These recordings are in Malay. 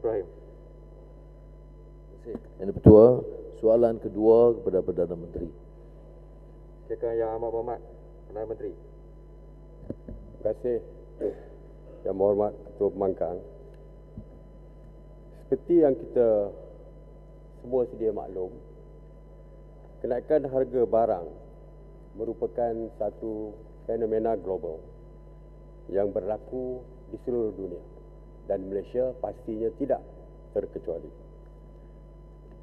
Ibrahim. Terima kasih. Yang Ketua, soalan kedua kepada Perdana Menteri. Silakan Yang Amat Berhormat Perdana Menteri. Terima kasih Yang Berhormat Ketua Pembangkang. Seperti yang kita semua sedia maklum, kenaikan harga barang merupakan satu fenomena global yang berlaku di seluruh dunia dan Malaysia pastinya tidak terkecuali.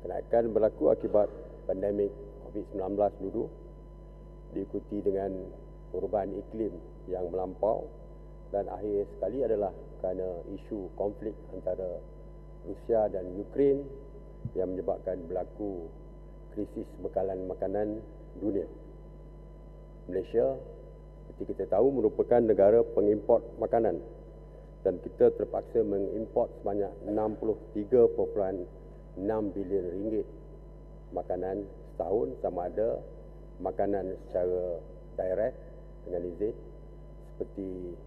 Kenaikan berlaku akibat pandemik COVID-19 dulu, diikuti dengan perubahan iklim yang melampau, dan akhir sekali adalah kerana isu konflik antara Rusia dan Ukraine yang menyebabkan berlaku krisis bekalan makanan dunia. Malaysia, seperti kita tahu, merupakan negara pengimport makanan dan kita terpaksa mengimport sebanyak 63.6 bilion ringgit makanan setahun, sama ada makanan secara direct dengan izin seperti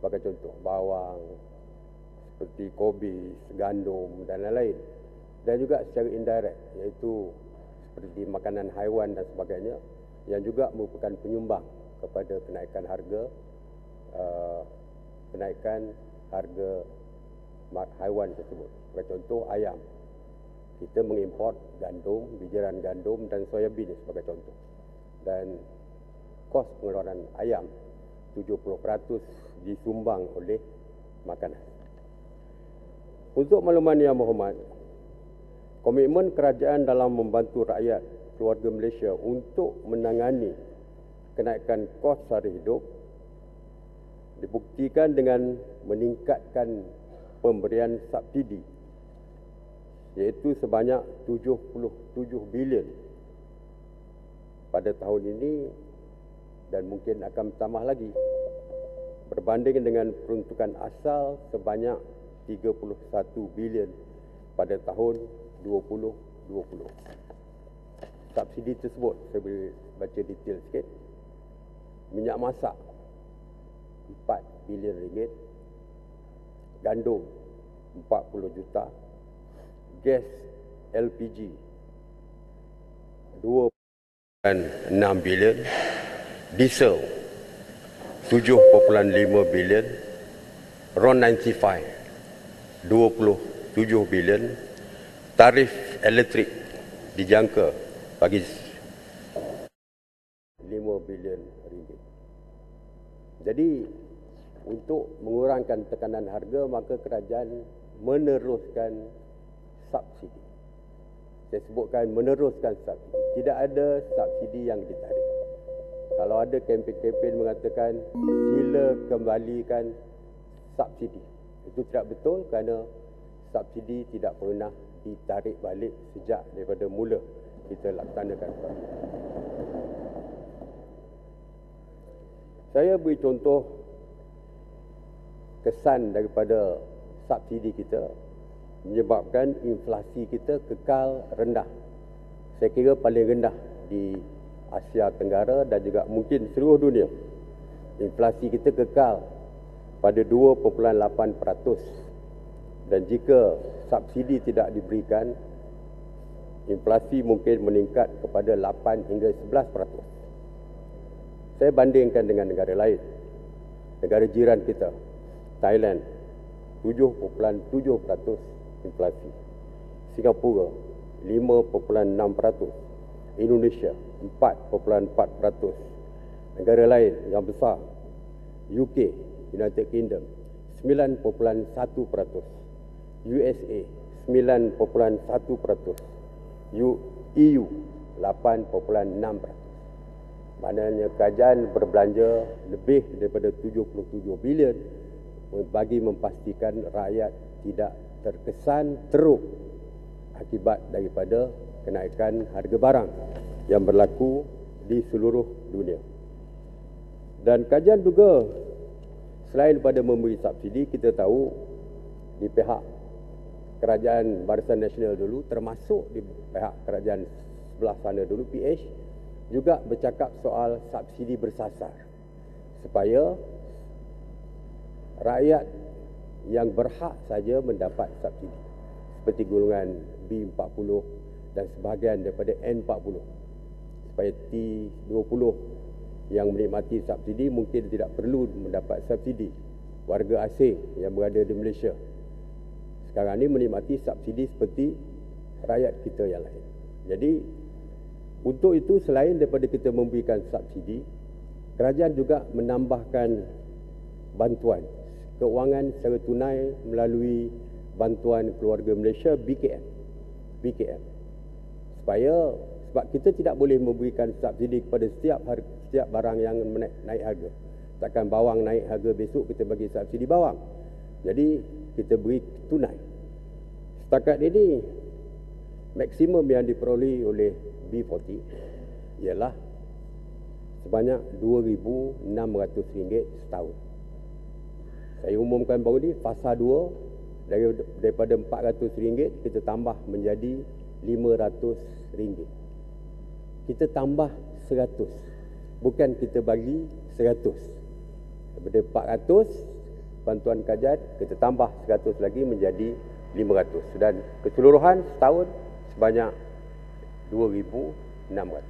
sebagai contoh bawang, seperti kobis, gandum dan lain-lain, dan juga secara indirect iaitu seperti makanan haiwan dan sebagainya yang juga merupakan penyumbang kepada kenaikan harga haiwan tersebut. Sebagai contoh ayam, kita mengimport gandum, bijiran gandum dan soya bean sebagai contoh, dan kos pengeluaran ayam 70% disumbang oleh makanan. Untuk makluman Yang Berhormat, komitmen kerajaan dalam membantu rakyat keluarga Malaysia untuk menangani kenaikan kos sara hidup dibuktikan dengan meningkatkan pemberian subsidi iaitu sebanyak 77 bilion pada tahun ini dan mungkin akan bertambah lagi berbanding dengan peruntukan asal sebanyak 31 bilion pada tahun 2020. Subsidi tersebut, saya boleh baca detail sikit. Minyak masak 4 bilion ringgit, gandum 40 juta, gas LPG 2.6 bilion, diesel 7.5 bilion, RON 95 27 bilion, tarif elektrik dijangka bagi 5 bilion ringgit. Jadi untuk mengurangkan tekanan harga, maka kerajaan meneruskan subsidi. Saya sebutkan meneruskan subsidi. Tidak ada subsidi yang ditarik. Kalau ada kempen-kempen mengatakan sila kembalikan subsidi, itu tidak betul kerana subsidi tidak pernah ditarik balik sejak daripada mula kita laksanakan. Saya beri contoh kesan daripada subsidi kita menyebabkan inflasi kita kekal rendah. Saya kira paling rendah di Asia Tenggara dan juga mungkin seluruh dunia. Inflasi kita kekal pada 2.8%. Dan jika subsidi tidak diberikan, inflasi mungkin meningkat kepada 8 hingga 11%. Saya bandingkan dengan negara lain. Negara jiran kita, Thailand, 7.7% inflasi. Singapura, 5.6%. Indonesia, 4.4%. Negara lain yang besar, UK, United Kingdom, 9.1%. USA 9.1%, EU 8.6%. Maknanya kerajaan berbelanja lebih daripada 77 bilion bagi memastikan rakyat tidak terkesan teruk akibat daripada kenaikan harga barang yang berlaku di seluruh dunia. Dan kerajaan juga selain pada memberi subsidi, kita tahu di pihak kerajaan Barisan Nasional dulu, termasuk di pihak kerajaan sebelah sana dulu, PH, juga bercakap soal subsidi bersasar supaya rakyat yang berhak saja mendapat subsidi, seperti golongan B40 dan sebahagian daripada N40. Supaya T20 yang menikmati subsidi mungkin tidak perlu mendapat subsidi. Warga asing yang berada di Malaysia sekarang ini menikmati subsidi seperti rakyat kita yang lain. Jadi untuk itu, selain daripada kita memberikan subsidi, kerajaan juga menambahkan bantuan keuangan secara tunai melalui Bantuan Keluarga Malaysia BKM. Sebab kita tidak boleh memberikan subsidi kepada setiap barang yang naik harga. Takkan bawang naik harga, besok kita bagi subsidi bawang. Jadi kita beri tunai. Setakat ini maksimum yang diperoleh oleh B40 ialah sebanyak RM2,600 setahun. Saya umumkan baru ni, fasa 2 daripada RM400 kita tambah menjadi RM500. Kita tambah 100, bukan kita bagi 100. Daripada 400 bantuan kajian kita tambah 100 lagi menjadi 500, dan keseluruhan setahun sebanyak 2,600.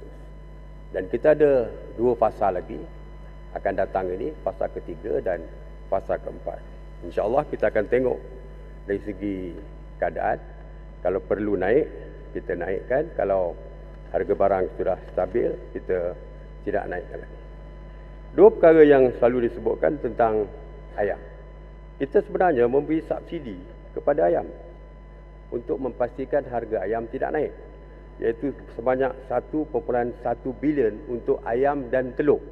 Dan kita ada 2 fasa lagi akan datang ini, fasa ketiga dan fasa keempat. InsyaAllah kita akan tengok dari segi keadaan. Kalau perlu naik, kita naikkan. Kalau harga barang sudah stabil, kita tidak naikkan lagi. 2 perkara yang selalu disebutkan tentang ayam. Kita sebenarnya memberi subsidi kepada ayam untuk memastikan harga ayam tidak naik, iaitu sebanyak 1.1 bilion untuk ayam dan telur.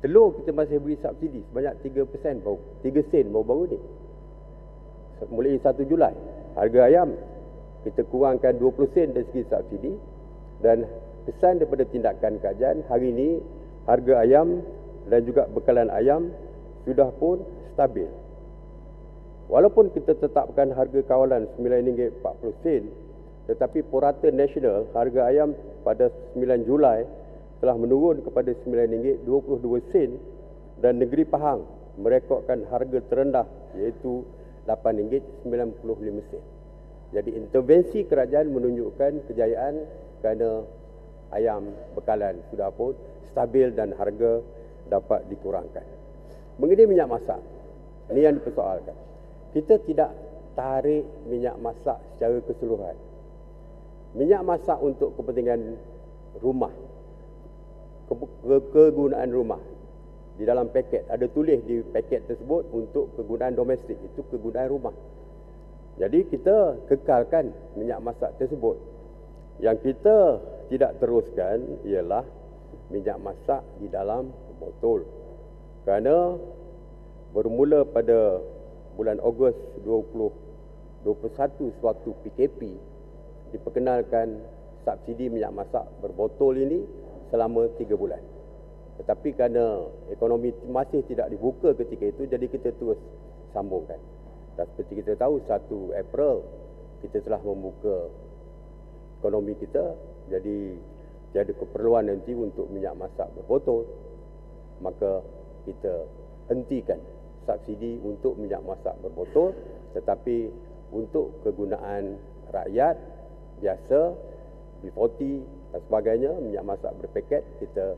Telur kita masih beri subsidi sebanyak 3% baru, 3 sen baru-baru ni. Mulai 1 Julai, harga ayam kita kurangkan 20 sen dari segi subsidi, dan kesan daripada tindakan kajian hari ini harga ayam dan juga bekalan ayam sudah pun stabil. Walaupun kita tetapkan harga kawalan RM9.40, tetapi purata nasional harga ayam pada 9 Julai telah menurun kepada RM9.22 dan negeri Pahang merekodkan harga terendah iaitu RM8.95. Jadi intervensi kerajaan menunjukkan kejayaan kerana ayam bekalan sudah pun stabil dan harga dapat dikurangkan. Mengenai minyak masak, ini yang dipersoalkan. Kita tidak tarik minyak masak secara keseluruhan. Minyak masak untuk kepentingan rumah, kegunaan rumah, di dalam paket ada tulis di paket tersebut untuk kegunaan domestik, itu kegunaan rumah. Jadi kita kekalkan minyak masak tersebut. Yang kita tidak teruskan ialah minyak masak di dalam botol. Kerana bermula pada bulan Ogos 2021 sewaktu PKP diperkenalkan subsidi minyak masak berbotol ini selama 3 bulan. Tetapi kerana ekonomi masih tidak dibuka ketika itu, jadi kita terus sambungkan. Dan seperti kita tahu 1 April kita telah membuka ekonomi kita, jadi tiada keperluan nanti untuk minyak masak berbotol, maka kita hentikan subsidi untuk minyak masak berbotol, tetapi untuk kegunaan rakyat biasa, B40 dan sebagainya, minyak masak berpaket, kita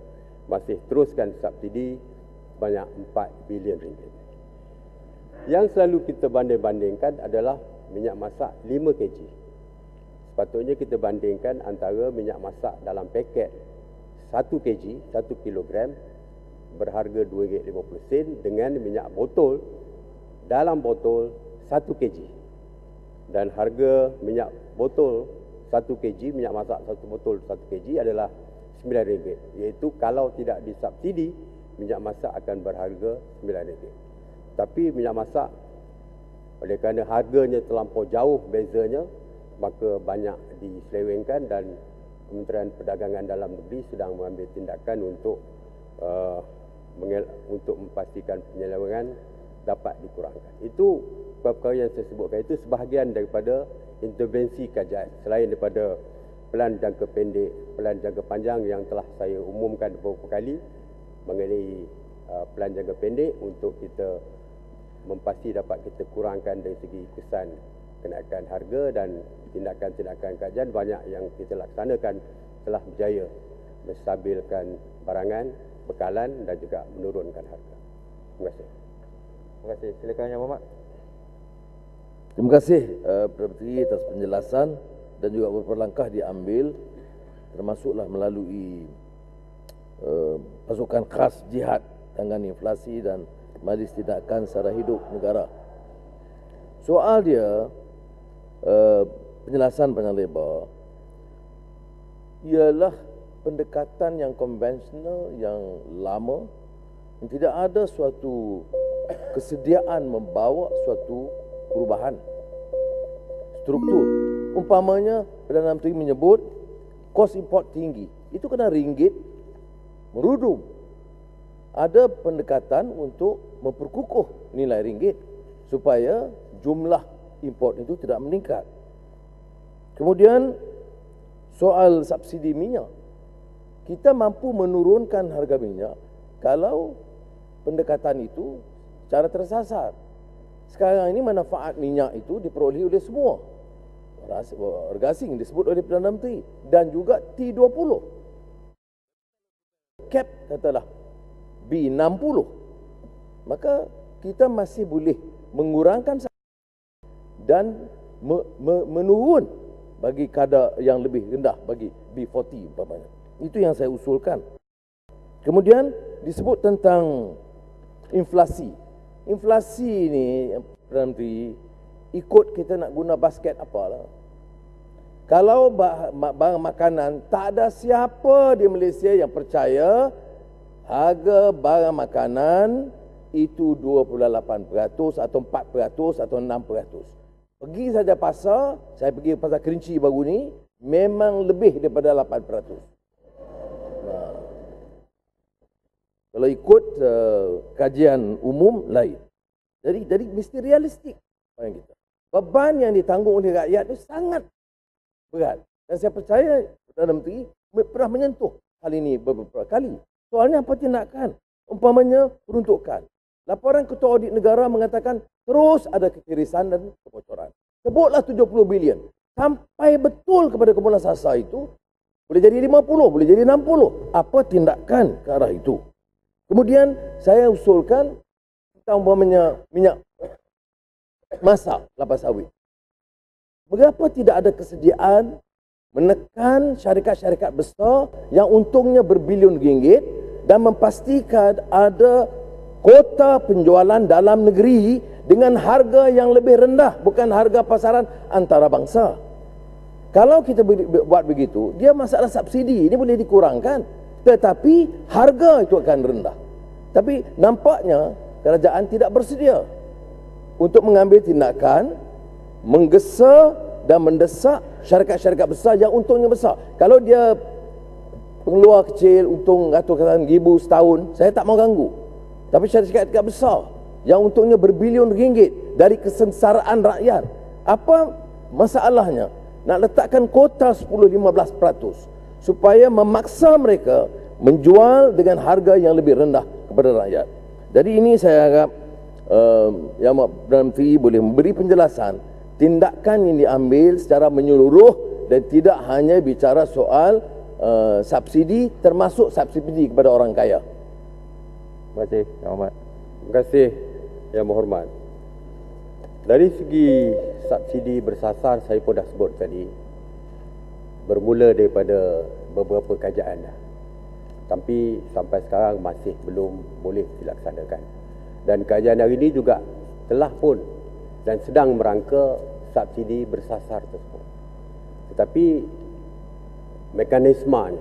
masih teruskan subsidi sebanyak RM4 bilion. Yang selalu kita banding-bandingkan adalah minyak masak 5 kg. Sepatutnya kita bandingkan antara minyak masak dalam paket 1 kg, 1 kilogram berharga RM2.50 dengan minyak botol dalam botol 1 kg. Dan harga minyak botol 1 kg, minyak masak 1 botol 1 kg adalah RM9, iaitu kalau tidak disubsidi, minyak masak akan berharga RM9. Tapi minyak masak, oleh kerana harganya terlampau jauh bezanya, maka banyak diselewengkan, dan Kementerian Perdagangan Dalam Negeri sedang mengambil tindakan untuk memastikan penyelewengan dapat dikurangkan. Itu perkara yang saya sebutkan, itu sebahagian daripada intervensi kajian. Selain daripada pelan jangka pendek, pelan jangka panjang yang telah saya umumkan beberapa kali mengenai pelan jangka pendek untuk kita mempasti dapat kita kurangkan dari segi kesan kenaikan harga, dan tindakan-tindakan kajian banyak yang kita laksanakan telah berjaya menstabilkan barangan, bekalan dan juga menurunkan harga. Terima kasih. Terima kasih. Silakan Yang Berhormat. Terima kasih Perdana Menteri atas penjelasan dan juga beberapa langkah diambil, termasuklah melalui pasukan khas jihad tangani inflasi dan Majlis Tindakan Sara Hidup Negara. Soal dia penjelasan panjang lebar ialah pendekatan yang konvensional, yang lama, yang tidak ada suatu kesediaan membawa suatu perubahan struktur. Umpamanya Perdana Menteri menyebut kos import tinggi, itu kena ringgit merudum. Ada pendekatan untuk memperkukuh nilai ringgit supaya jumlah import itu tidak meningkat. Kemudian soal subsidi minyak, kita mampu menurunkan harga minyak kalau pendekatan itu secara tersasar. Sekarang ini manfaat minyak itu diperoleh oleh semua. Harga asing disebut oleh Perdana Menteri dan juga T20. Cap katalah B60. Maka kita masih boleh mengurangkan dan menurun bagi kadar yang lebih rendah, bagi B40 umpamanya. Itu yang saya usulkan. Kemudian disebut tentang inflasi. Inflasi ini Perdana Menteri, ikut kita nak guna basket apalah. Kalau barang makanan, tak ada siapa di Malaysia yang percaya harga barang makanan itu 28% atau 4% atau 6%. Pergi saja pasar, saya pergi pasar Kerinci baru ni, memang lebih daripada 8%. Nah, kalau ikut kajian umum lain. Jadi mesti realistik kita. Beban yang ditanggung oleh rakyat itu sangat berat. Dan saya percaya Perdana Menteri pernah menyentuh hal ini beberapa kali. Soalnya apa tindakan? Umpamanya peruntukan. Laporan Ketua Audit Negara mengatakan terus ada ketirisan dan kebocoran. Sebutlah 70 bilion. Sampai betul kepada Komponen Sasa itu, boleh jadi 50, boleh jadi 60. Apa tindakan ke arah itu? Kemudian saya usulkan tentang umpamanya minyak masak, kelapa sawit. Mengapa tidak ada kesediaan menekan syarikat-syarikat besar yang untungnya berbilion ringgit dan memastikan ada kota penjualan dalam negeri dengan harga yang lebih rendah, bukan harga pasaran antarabangsa. Kalau kita buat begitu, dia masalah subsidi ini boleh dikurangkan, tetapi harga itu akan rendah. Tapi nampaknya kerajaan tidak bersedia untuk mengambil tindakan menggesa dan mendesak syarikat-syarikat besar yang untungnya besar. Kalau dia pengeluar kecil, untung ratus ribu setahun, saya tak mau ganggu. Tapi syarikat-syarikat besar yang untungnya berbilion ringgit dari kesengsaraan rakyat, apa masalahnya nak letakkan kota 10-15% supaya memaksa mereka menjual dengan harga yang lebih rendah kepada rakyat. Jadi ini saya harap Yang Perdana Menteri boleh memberi penjelasan tindakan yang diambil secara menyeluruh dan tidak hanya bicara soal subsidi, termasuk subsidi kepada orang kaya. Terima kasih Yang Berhormat. Terima kasih Yang Berhormat. Dari segi subsidi bersasar, saya pun dah sebut tadi, bermula daripada beberapa kajian dah. Tapi sampai sekarang masih belum boleh dilaksanakan. Dan kajian hari ini juga telah pun dan sedang merangka subsidi bersasar tersebut. Tetapi mekanisme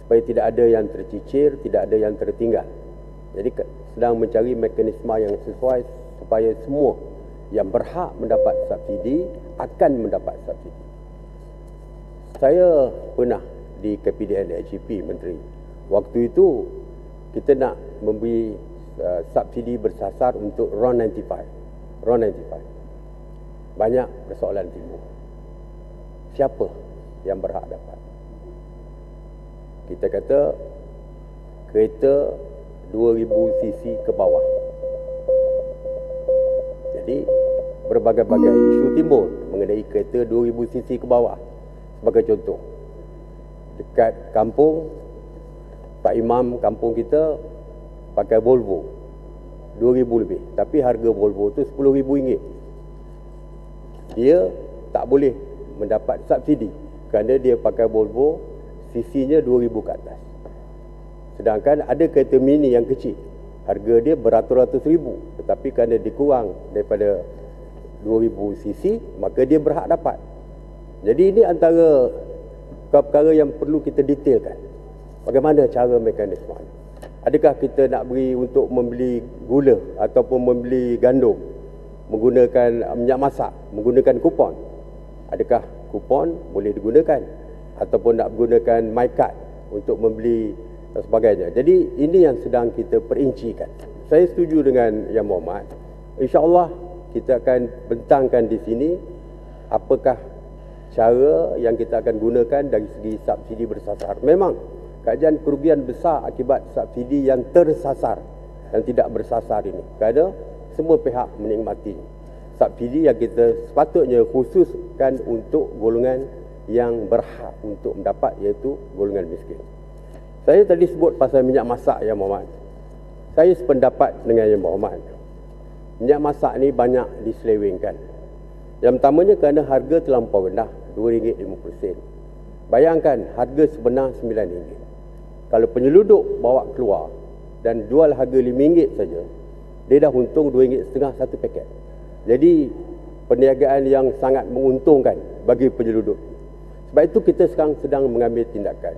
supaya tidak ada yang tercicir, tidak ada yang tertinggal. Jadi sedang mencari mekanisme yang sesuai supaya semua yang berhak mendapat subsidi akan mendapat subsidi. Saya pernah di KPDN HEP Menteri. Waktu itu kita nak memberi subsidi bersasar untuk RON 95. Banyak persoalan timbul. Siapa yang berhak dapat? Kita kata kereta 2000 cc ke bawah. ni berbagai-bagai isu timbul mengenai kereta 2000 cc ke bawah. Sebagai contoh, dekat kampung Pak Imam kampung kita pakai Volvo 2000 lebih, tapi harga Volvo tu RM10,000. Dia tak boleh mendapat subsidi kerana dia pakai Volvo cc-nya 2000 ke atas. Sedangkan ada kereta mini yang kecil, harga dia beratus-ratus ribu, tetapi kerana dikurang daripada 2000 cc, maka dia berhak dapat. Jadi ini antara perkara yang perlu kita detailkan. Bagaimana cara mekanisme ini? Adakah kita nak beri untuk membeli gula ataupun membeli gandum menggunakan minyak masak, menggunakan kupon? Adakah kupon boleh digunakan? Ataupun nak menggunakan MyCard untuk membeli dan sebagainya. Jadi ini yang sedang kita perincikan. Saya setuju dengan Yang Berhormat. InsyaAllah kita akan bentangkan di sini apakah cara yang kita akan gunakan dari segi subsidi bersasar. Memang kajian kerugian besar akibat subsidi yang tersasar dan tidak bersasar ini, kerana semua pihak menikmati subsidi yang kita sepatutnya khususkan untuk golongan yang berhak untuk mendapat, iaitu golongan miskin. Saya tadi sebut pasal minyak masak, Yang Berhormat. Saya sependapat dengan Yang Berhormat. Minyak masak ni banyak diselewengkan. Yang pertamanya kerana harga terlampau rendah, RM2.50. Bayangkan harga sebenar RM9. Kalau penyelundup bawa keluar dan jual harga RM5 saja, dia dah untung RM2.50 satu paket. Jadi perniagaan yang sangat menguntungkan bagi penyelundup. Sebab itu kita sekarang sedang mengambil tindakan.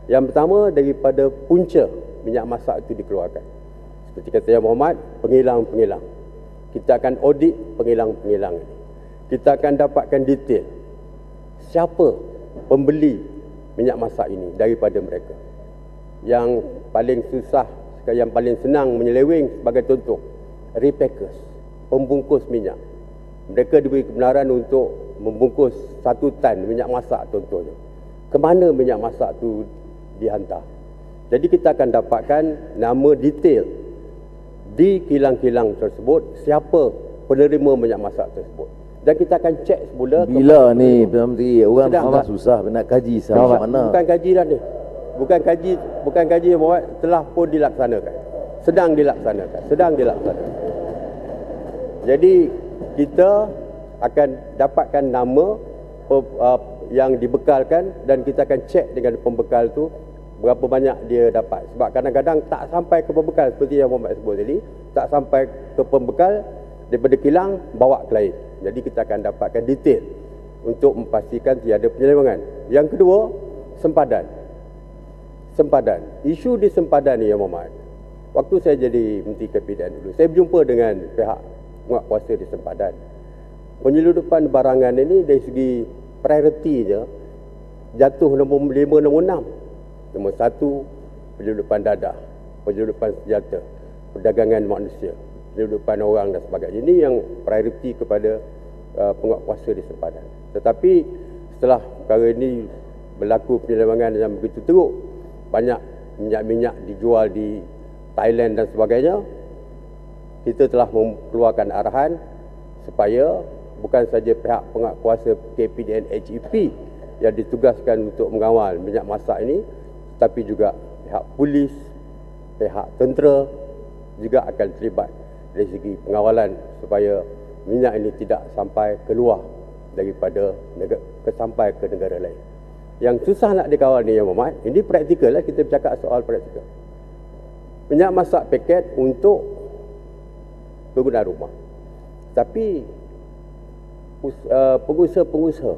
Yang pertama, daripada punca minyak masak itu dikeluarkan. Seperti kata Yang Berhormat, pengilang-pengilang. Kita akan audit pengilang-pengilang ini. Kita akan dapatkan detail siapa pembeli minyak masak ini daripada mereka. Yang paling susah, yang paling senang menyeleweng sebagai contoh, repackers, pembungkus minyak. Mereka diberi kebenaran untuk membungkus 1 tan minyak masak contohnya. Kemana minyak masak tu dihantar? Jadi kita akan dapatkan nama detail di kilang-kilang tersebut, siapa penerima minyak masak tersebut. Dan kita akan cek semula. Bila ni Perdana Menteri, orang faham susah nak kaji sampai mana. Bukan kaji dah ni. Bukan kaji yang telah pun dilaksanakan. Sedang dilaksanakan. Jadi kita akan dapatkan nama yang dibekalkan dan kita akan cek dengan pembekal tu berapa banyak dia dapat. Sebab kadang-kadang tak sampai ke pembekal, seperti yang Muhammad sebut tadi, tak sampai ke pembekal, daripada kilang bawa ke lain. Jadi kita akan dapatkan detail untuk memastikan tiada penyelewengan. Yang kedua, sempadan. Isu di sempadan ni, Yang Muhammad, waktu saya jadi Menteri KPDN dulu, saya berjumpa dengan pihak penguatkuasa di sempadan. Penyelundupan barangan ini dari segi prioriti je jatuh nombor 5, nombor 6. Nombor 1, penyelundupan dadah, penyelundupan senjata, perdagangan manusia, penyelundupan orang dan sebagainya. Ini yang prioriti kepada penguatkuasa di sempadan. Tetapi setelah perkara ini berlaku penyelewengan yang begitu teruk, banyak minyak-minyak dijual di Thailand dan sebagainya, kita telah mengeluarkan arahan supaya bukan saja pihak penguatkuasa KPDN HEP yang ditugaskan untuk mengawal minyak masak ini, tapi juga pihak polis, pihak tentera juga akan terlibat dari segi pengawalan supaya minyak ini tidak sampai keluar daripada sampai ke negara lain. Yang susah nak dikawal ni, Yang Berhormat, ini praktikal lah, kita bercakap soal praktikal. Minyak masak paket untuk penggunaan rumah. Tapi pengusaha-pengusaha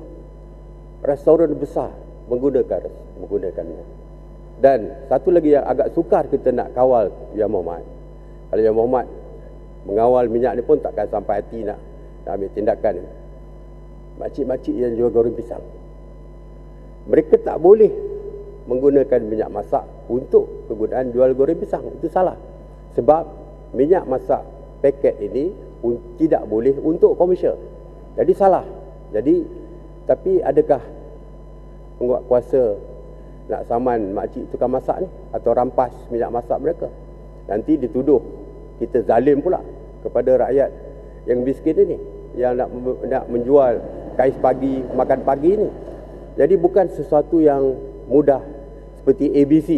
restoran besar menggunakannya. Dan satu lagi yang agak sukar kita nak kawal, Yang Berhormat, kalau Yang Berhormat mengawal minyak ni pun takkan sampai hati nak ambil tindakan. Makcik-makcik yang jual goreng pisang, mereka tak boleh menggunakan minyak masak untuk kegunaan jual goreng pisang. Itu salah. Sebab minyak masak paket ini tidak boleh untuk komersial. Jadi salah. Jadi, tapi adakah penguatkuasa nak saman makcik tukang masak ni atau rampas minyak masak mereka? Nanti dituduh kita zalim pula kepada rakyat yang miskin ini, yang nak menjual kais pagi, makan pagi ini. Jadi bukan sesuatu yang mudah seperti ABC,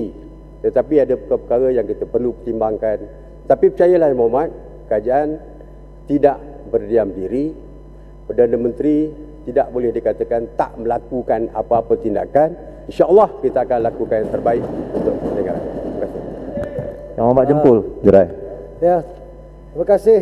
tetapi ada perkara yang kita perlu pertimbangkan. Tapi percayalah Muhammad, kerajaan tidak berdiam diri. Perdana Menteri tidak boleh dikatakan tak melakukan apa-apa tindakan. InsyaAllah kita akan lakukan yang terbaik untuk negara. Terima kasih. Yang Muhammad Jempol, Jerai. Ya, terima kasih.